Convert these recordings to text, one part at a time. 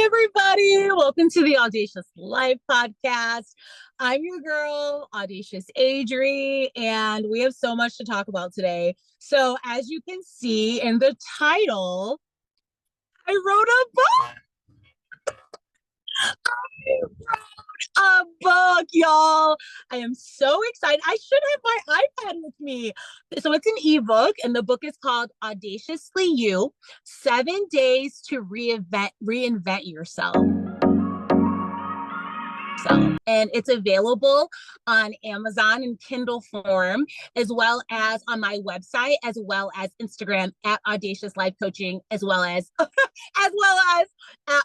everybody. Welcome to the Audacious Life Podcast. I'm your girl, Audacious Adri, and we have so much to talk about today. So, as you can see in the title, I wrote a book. A book, y'all. I am so excited. I should have my iPad with me. So it's an ebook, and the book is called Audaciously You: 7 Days to Reinvent Yourself. And it's available on Amazon in Kindle form, as well as on my website, as well as Instagram at Audacious Life Coaching, as well as at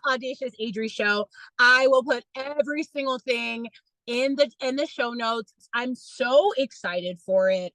Audacious Adri Show. I will put every single thing in the show notes. I'm so excited for it.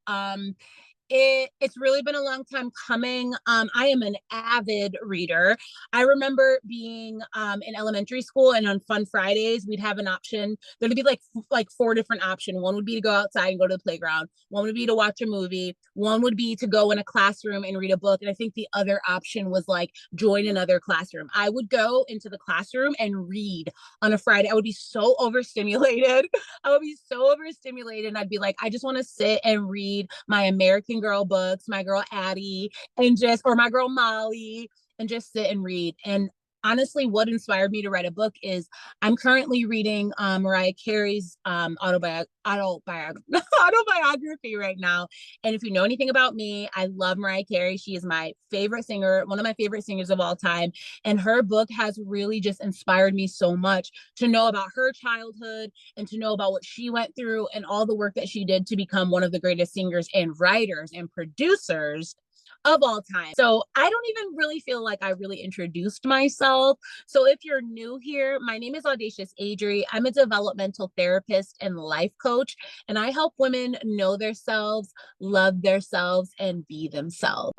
It's really been a long time coming. I am an avid reader. I remember being in elementary school, and on Fun Fridays, we'd have an option. There'd be like 4 different options. One would be to go outside and go to the playground. One would be to watch a movie. One would be to go in a classroom and read a book. And I think the other option was like join another classroom. I would go into the classroom and read on a Friday. I would be so overstimulated. And I'd be like, I just want to sit and read my American Girl books, my girl Addie, or my girl Molly, and just sit and read. And honestly, what inspired me to write a book is I'm currently reading Mariah Carey's autobiography right now. And if you know anything about me, I love Mariah Carey. She is my favorite singer, one of my favorite singers of all time. And her book has really just inspired me so much to know about her childhood and to know about what she went through and all the work that she did to become one of the greatest singers and writers and producers of all time. So I don't even really feel like I really introduced myself. So if you're new here, my name is Audacious Adri. I'm a developmental therapist and life coach, and I help women know themselves, love themselves, and be themselves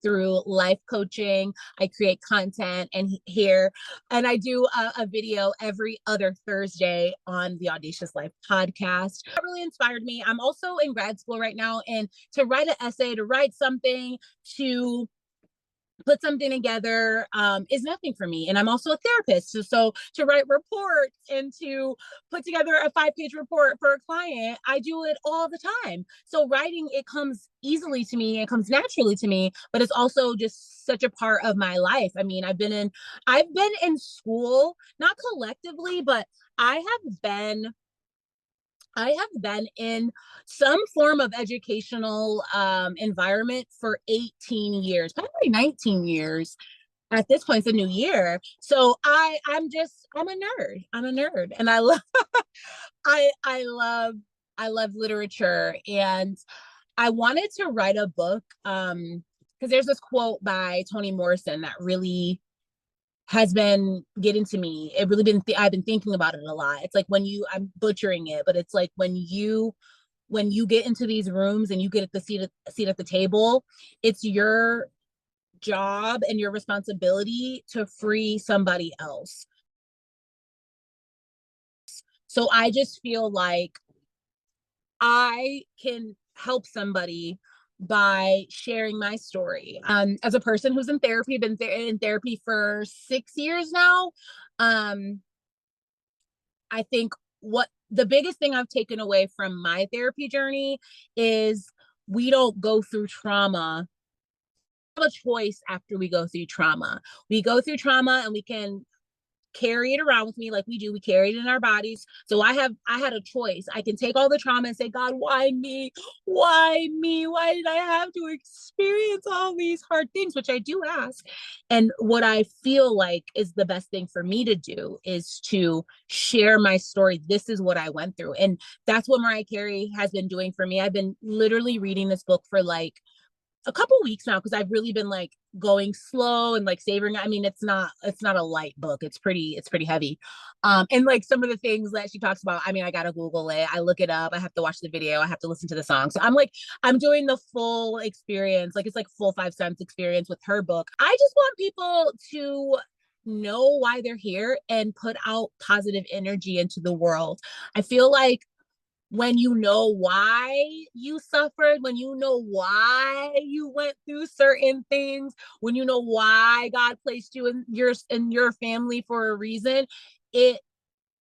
through life coaching. I create content and I do a video every other Thursday on the Audacious Life Podcast. That really inspired me. I'm also in grad school right now, and to write an essay, to write something, to put something together is nothing for me. And I'm also a therapist. So to write reports and to put together a 5-page report for a client, I do it all the time. So writing, it comes easily to me, it comes naturally to me, but it's also just such a part of my life. I mean, I've been in school, not collectively, but I have been in some form of educational environment for 18 years, probably 19 years. At this point, it's a new year. So I'm a nerd. And I love, I love literature. And I wanted to write a book because there's this quote by Toni Morrison that really has been getting to me. I've been thinking about it a lot. It's like I'm butchering it, but it's like when you get into these rooms and you get the seat at the table, it's your job and your responsibility to free somebody else. So I just feel like I can help somebody by sharing my story. As a person who's in therapy, been in therapy for 6 years now, I think what the biggest thing I've taken away from my therapy journey is we don't go through trauma. We have a choice after we go through trauma. We go through trauma and we can carry it around with me like we do. We carry it in our bodies. So I had a choice. I can take all the trauma and say, God, why me? Why me? Why did I have to experience all these hard things? Which I do ask. And what I feel like is the best thing for me to do is to share my story. This is what I went through. And that's what Mariah Carey has been doing for me. I've been literally reading this book for like a couple weeks now because I've really been like going slow and like savoring. I mean, it's not a light book. It's pretty heavy. And like some of the things that she talks about, I mean, I gotta Google it. I look it up. I have to watch the video. I have to listen to the song. So I'm doing the full experience. Like it's like full 5 cents experience with her book. I just want people to know why they're here and put out positive energy into the world. I feel like when you know why you suffered, when you know why you went through certain things, when you know why God placed you in your family for a reason, it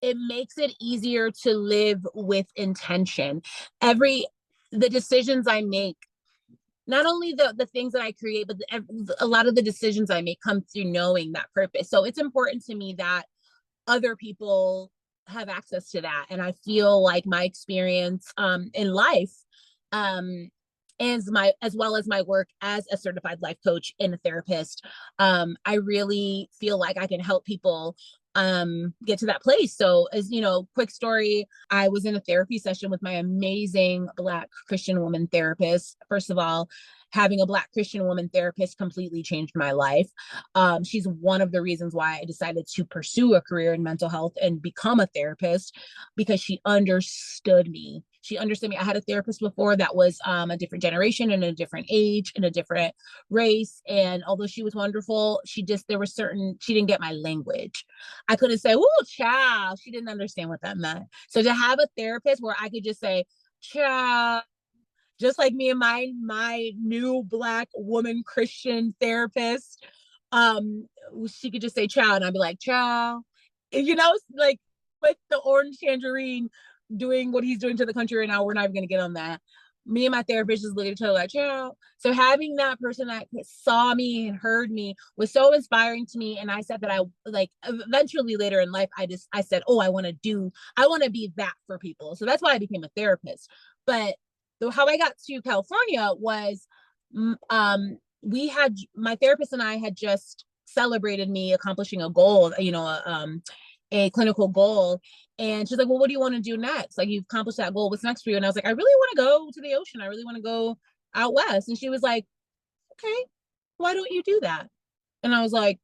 makes it easier to live with intention. The decisions I make, not only the things that I create, but a lot of the decisions I make come through knowing that purpose. So it's important to me that other people have access to that. And I feel like my experience in life, as well as my work as a certified life coach and a therapist, I really feel like I can help people get to that place. So, as you know, quick story, I was in a therapy session with my amazing Black Christian woman therapist. First of all, having a Black Christian woman therapist completely changed my life. She's one of the reasons why I decided to pursue a career in mental health and become a therapist, because she understood me. She understood me. I had a therapist before that was a different generation and a different age and a different race. And although she was wonderful, she didn't get my language. I couldn't say, "Ooh, child." She didn't understand what that meant. So to have a therapist where I could just say, "Child," just like me and my new Black woman Christian therapist, she could just say "child," and I'd be like, "Child," like with the orange tangerine doing what he's doing to the country right now. We're not even gonna get on that. Me and my therapist just looked at each other like, "Child." So having that person that saw me and heard me was so inspiring to me. And I said that I like eventually later in life, I said, "Oh, I want to be that for people." So that's why I became a therapist. But how I got to California was, my therapist and I had just celebrated me accomplishing a goal, a clinical goal. And she's like, "Well, what do you want to do next? Like, you've accomplished that goal. What's next for you?" And I was like, "I really want to go to the ocean. I really want to go out west." And she was like, "Okay, why don't you do that?" And I was like,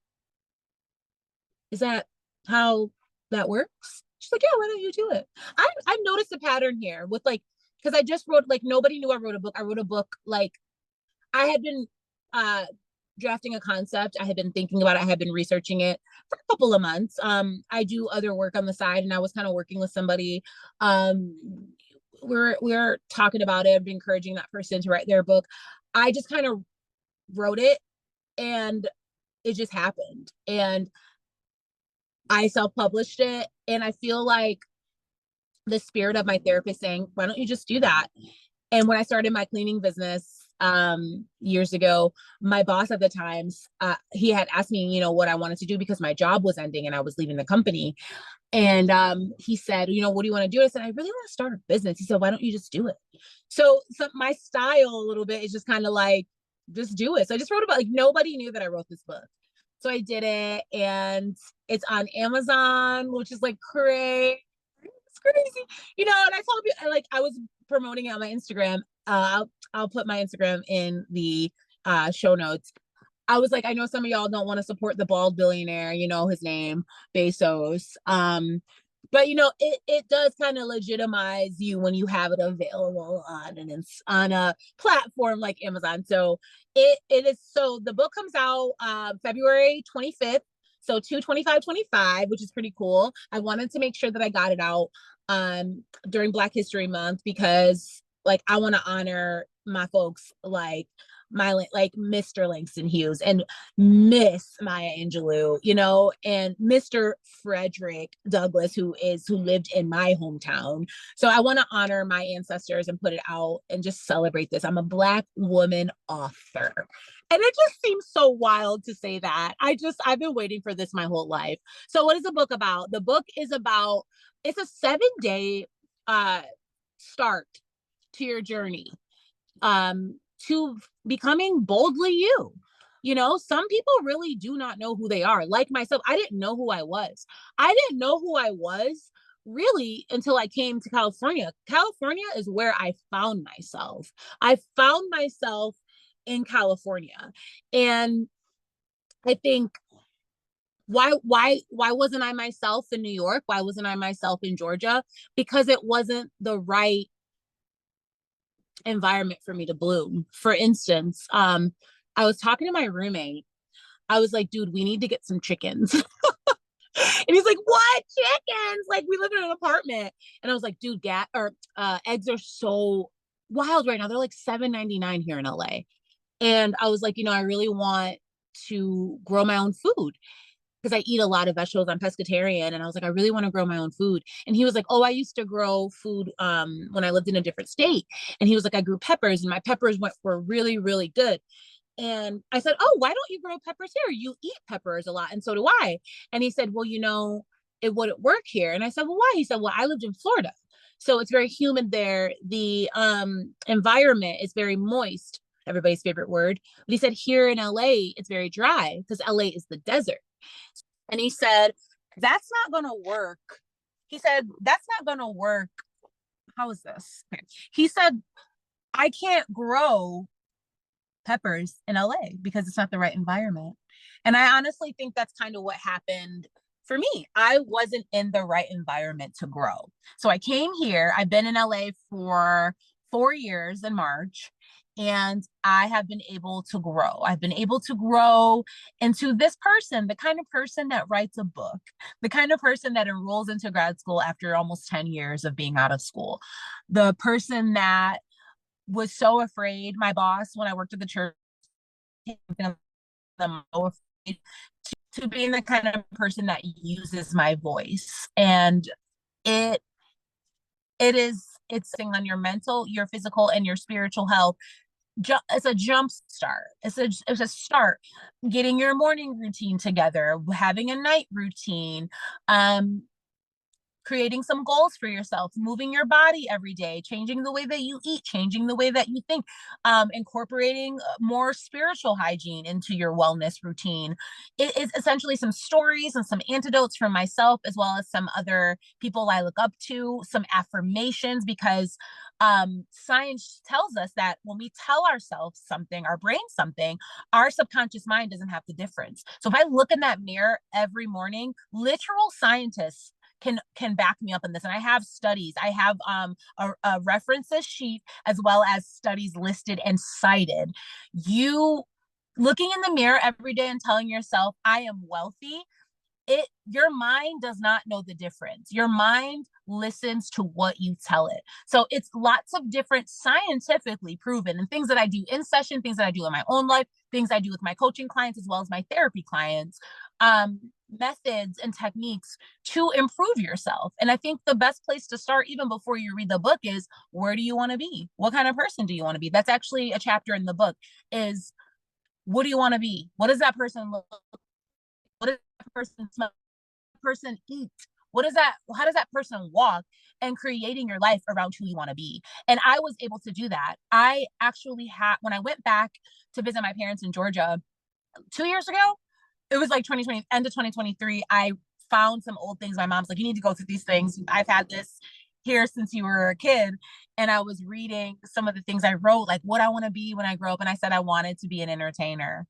"Is that how that works?" She's like, "Yeah, why don't you do it?" I've noticed a pattern here with because I just wrote, nobody knew I wrote a book. I wrote a book, I had been drafting a concept. I had been thinking about it. I had been researching it for a couple of months. I do other work on the side, and I was kind of working with somebody. We're talking about it, encouraging that person to write their book. I just kind of wrote it, and it just happened. And I self-published it. And I feel like the spirit of my therapist saying, "Why don't you just do that?" And when I started my cleaning business years ago, my boss at the times, he had asked me, what I wanted to do because my job was ending and I was leaving the company. And he said, "What do you want to do?" I said, "I really want to start a business." He said, "Why don't you just do it?" So my style a little bit is just kind of like, just do it. So I just wrote about, nobody knew that I wrote this book. So I did it, and it's on Amazon, which is crazy. It's crazy. And I told you, I was promoting it on my Instagram. I'll put my Instagram in the show notes. I was like, I know some of y'all don't want to support the bald billionaire, his name, Bezos. But it does kind of legitimize you when you have it available on a platform like Amazon. So it is. So the book comes out February 25th. So 2/25/25, which is pretty cool. I wanted to make sure that I got it out during Black History Month, because I want to honor my folks, Mr. Langston Hughes and Miss Maya Angelou, and Mr. Frederick Douglass, who lived in my hometown. So I want to honor my ancestors and put it out and just celebrate this. I'm a Black woman author. And it just seems so wild to say that. I've been waiting for this my whole life. So what is the book about? The book is about, it's a 7-day start to your journey to becoming boldly you. Some people really do not know who they are. Like myself, I didn't know who I was. I didn't know who I was really until I came to California. California is where I found myself. I found myself in California. And I think, why wasn't I myself in New York? Why wasn't I myself in Georgia? Because it wasn't the right environment for me to bloom. For instance, I was talking to my roommate. I was like, "Dude, we need to get some chickens." he's like, what? Chickens? Like, we live in an apartment. And I was like, dude, eggs are so wild right now. They're like $7.99 here in LA. And I was like, I really want to grow my own food because I eat a lot of vegetables. I'm pescatarian. And I was like, I really want to grow my own food. And he was like, oh, I used to grow food when I lived in a different state. And he was like, I grew peppers and my peppers were really, really good. And I said, oh, why don't you grow peppers here? You eat peppers a lot. And so do I. And he said, well, it wouldn't work here. And I said, well, why? He said, well, I lived in Florida. So it's very humid there. The environment is very moist, everybody's favorite word. But he said, here in LA, it's very dry because LA is the desert. And he said, that's not going to work. He said, that's not going to work. How is this? Okay. He said, I can't grow peppers in LA because it's not the right environment. And I honestly think that's kind of what happened for me. I wasn't in the right environment to grow. So I came here. I've been in LA for 4 years in March, and I have been able to grow. I've been able to grow into this person, the kind of person that writes a book, the kind of person that enrolls into grad school after almost 10 years of being out of school, the person that was so afraid. My boss, when I worked at the church, I'm so afraid to being the kind of person that uses my voice. And it's on your mental, your physical, and your spiritual health. It's a jump start. It's a start. Getting your morning routine together, having a night routine, creating some goals for yourself, moving your body every day, changing the way that you eat, changing the way that you think, incorporating more spiritual hygiene into your wellness routine. It is essentially some stories and some antidotes from myself, as well as some other people I look up to, some affirmations, because science tells us that when we tell ourselves something, our brain something, our subconscious mind doesn't have the difference. So if I look in that mirror every morning, literal scientists can back me up in this. And I have studies. I have a references sheet as well as studies listed and cited. You looking in the mirror every day and telling yourself, I am wealthy, your mind does not know the difference. Your mind listens to what you tell it. So it's lots of different scientifically proven and things that I do in session, things that I do in my own life, things I do with my coaching clients, as well as my therapy clients, methods and techniques to improve yourself. And I think the best place to start, even before you read the book, is where do you want to be? What kind of person do you want to be? That's actually a chapter in the book, is what do you want to be? What does that person look like? What does that person smell? Person eat? How does that person walk? And creating your life around who you want to be. And I was able to do that. I actually when I went back to visit my parents in Georgia 2 years ago, it was like 2020, end of 2023. I found some old things. My mom's like, you need to go through these things. I've had this here since you were a kid. And I was reading some of the things I wrote, like what I want to be when I grow up. And I said, I wanted to be an entertainer.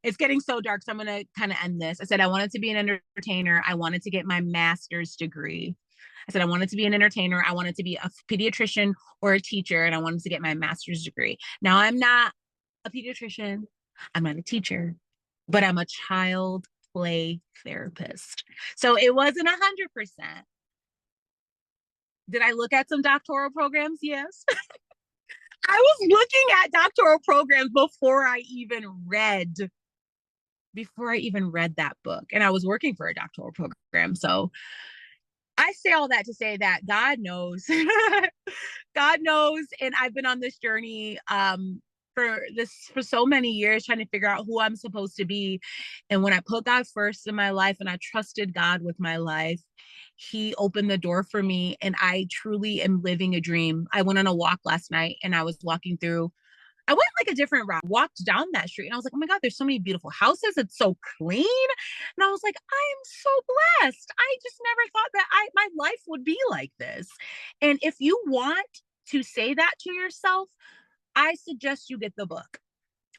It's getting so dark, so I'm going to kind of end this. I said, I wanted to be an entertainer. I wanted to get my master's degree. I said, I wanted to be an entertainer. I wanted to be a pediatrician or a teacher. And I wanted to get my master's degree. Now, I'm not a pediatrician. I'm not a teacher, but I'm a child play therapist. So it wasn't 100%. Did I look at some doctoral programs? Yes. I was looking at doctoral programs before I even read that book. And I was working for a doctoral program. So I say all that to say that God knows. God knows. And I've been on this journey for so many years, trying to figure out who I'm supposed to be. And when I put God first in my life and I trusted God with my life, He opened the door for me, and I truly am living a dream. I went on a walk last night, and I went like a different route, walked down that street, and I was like, oh my God, there's so many beautiful houses. It's so clean. And I was like, I am so blessed. I just never thought that my life would be like this. And if you want to say that to yourself, I suggest you get the book.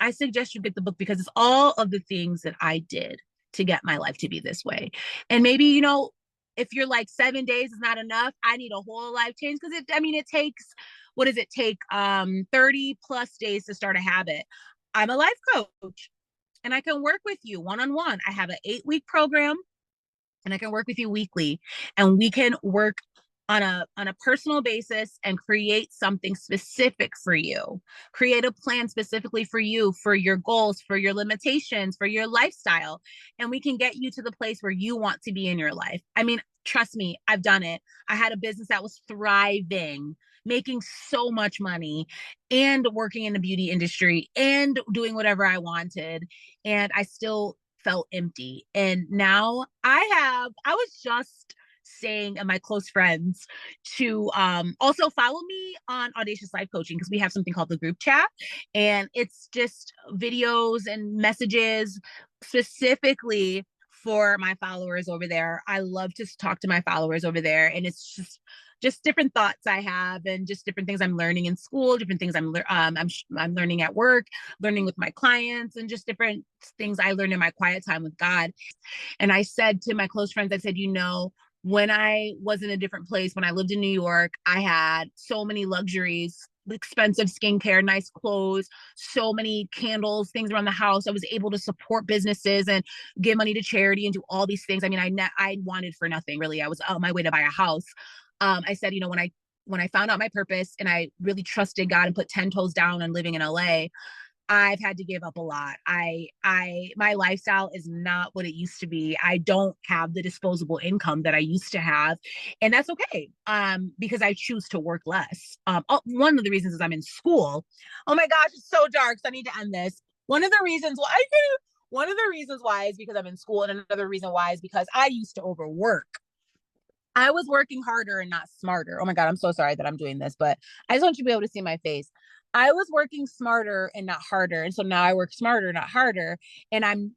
Because it's all of the things that I did to get my life to be this way. And maybe, if you're like 7 days is not enough, I need a whole life change. Because it takes, what does it take? 30 plus days to start a habit. I'm a life coach. and I can work with you one-on-one. I have an 8-week program, and I can work with you weekly, and we can work on a personal basis and create something specific for you. Create a plan specifically for you, for your goals, for your limitations, for your lifestyle, and we can get you to the place where you want to be in your life. I mean, trust me, I've done it. I had a business that was thriving, making so much money, and working in the beauty industry and doing whatever I wanted, and I still felt empty. And now I was just saying to my close friends to also follow me on Audacious Life Coaching, because we have something called the group chat, and it's just videos and messages specifically for my followers over there. I love to talk to my followers over there, and it's just different thoughts I have, and just different things I'm learning in school, different things I'm learning at work, learning with my clients, and just different things I learned in my quiet time with God. And I said to my close friends, I said, when I was in a different place, when I lived in New York, I had so many luxuries, expensive skincare, nice clothes, so many candles, things around the house. I was able to support businesses and give money to charity and do all these things. I mean, I wanted for nothing, really. I was on my way to buy a house. I said, when I found out my purpose and I really trusted God and put 10 toes down on living in LA, I've had to give up a lot. My lifestyle is not what it used to be. I don't have the disposable income that I used to have. And that's okay. Because I choose to work less. One of the reasons is I'm in school. Oh my gosh, it's so dark. So I need to end this. One of the reasons why is because I'm in school. And another reason why is because I used to overwork. I was working harder and not smarter. Oh my God, I'm so sorry that I'm doing this, but I just want you to be able to see my face. I was working smarter and not harder. And so now I work smarter, not harder. And I'm,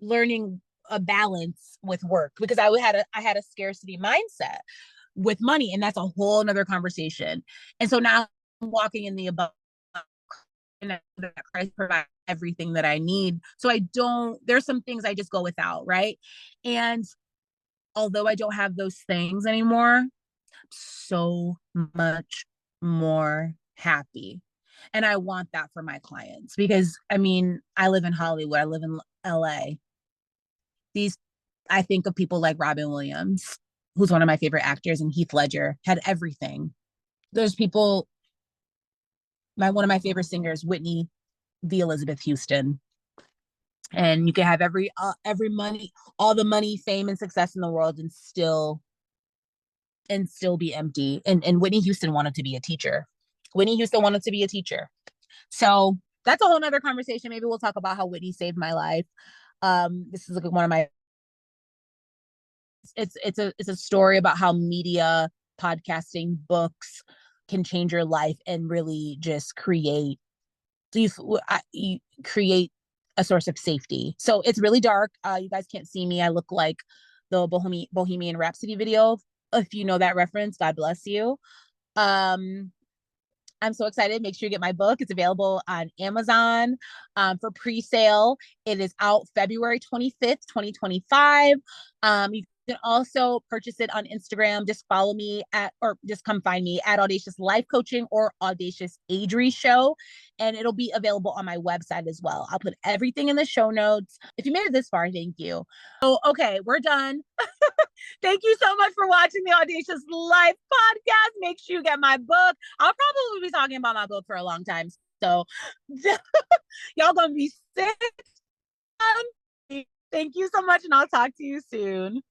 learning a balance with work, because I had a scarcity mindset with money. And that's a whole nother conversation. And so now I'm walking in the above, and that Christ provides everything that I need. So there's some things I just go without. Right. And although I don't have those things anymore, I'm so much more happy. And I want that for my clients, because I mean, I live in Hollywood, I live in LA. I think of people like Robin Williams, who's one of my favorite actors, and Heath Ledger had everything. There's people, one of my favorite singers, Whitney, the Elizabeth Houston. And you can have every money, all the money, fame, and success in the world, and still be empty. And Whitney Houston wanted to be a teacher. So that's a whole nother conversation. Maybe we'll talk about how Whitney saved my life. This is like one of my, it's a story about how media, podcasting, books can change your life and really just create a source of safety. So it's really dark. You guys can't see me. I look like the Bohemian Rhapsody video. If you know that reference, God bless you. I'm so excited. Make sure you get my book. It's available on Amazon for pre-sale. It is out February 25th, 2025. You can also purchase it on Instagram. Just follow me or just come find me at Audacious Life Coaching or Audacious Adri Show. And it'll be available on my website as well. I'll put everything in the show notes. If you made it this far, thank you. Oh, okay, we're done. Thank you so much for watching the Audacious Life Podcast. Make sure you get my book. I'll probably be talking about my book for a long time. So y'all gonna be sick. Thank you so much, and I'll talk to you soon.